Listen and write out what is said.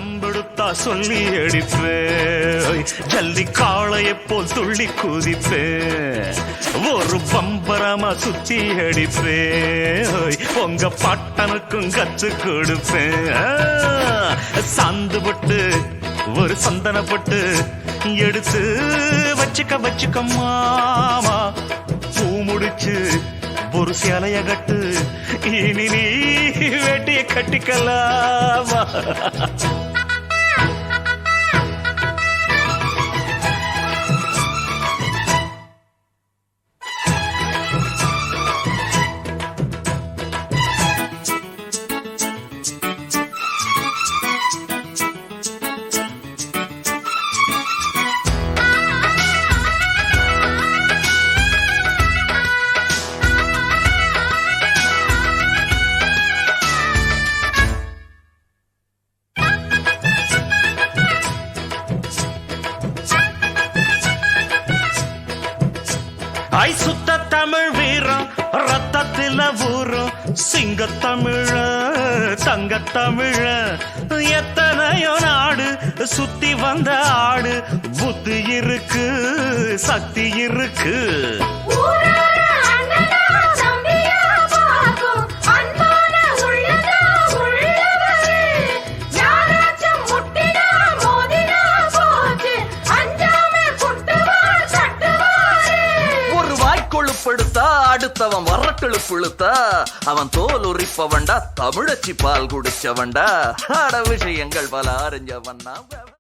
வம்பெடுத்தா சொல்லி அடிப்பேன், ஜல்லி காளையை போல் துள்ளி குதிப்பேன், ஒரு பம்பரமா சுத்தி அடிப்பேன், உங்க பாட்டனுக்கும் கத்து கொடுப்பேன். சாந்து பட்டு ஒரு சந்தன பட்டு எடுத்து வச்சுக்க மாமா, பூ முடிச்சு ஒரு சேலைய கட்டு, இனி நீ வேட்டிய கட்டிக்கலாமா. ஐ சுத்த தமிழ் வீரம் ரத்தத்தில ஊரும், சிங்க தமிழ தங்க தமிழ, எத்தனையோ நாடு சுத்தி வந்த ஆடு, புத்தி இருக்கு சக்தி இருக்கு. கொழுப்படுத்தா அடுத்தவன் வரட்டெழு புழுத்தா, அவன் தோல் உரிப்பவன்டா தமிழச்சி பால் குடிச்சவன்டா, அட விஷயங்கள் பல அறிஞ்சவன்.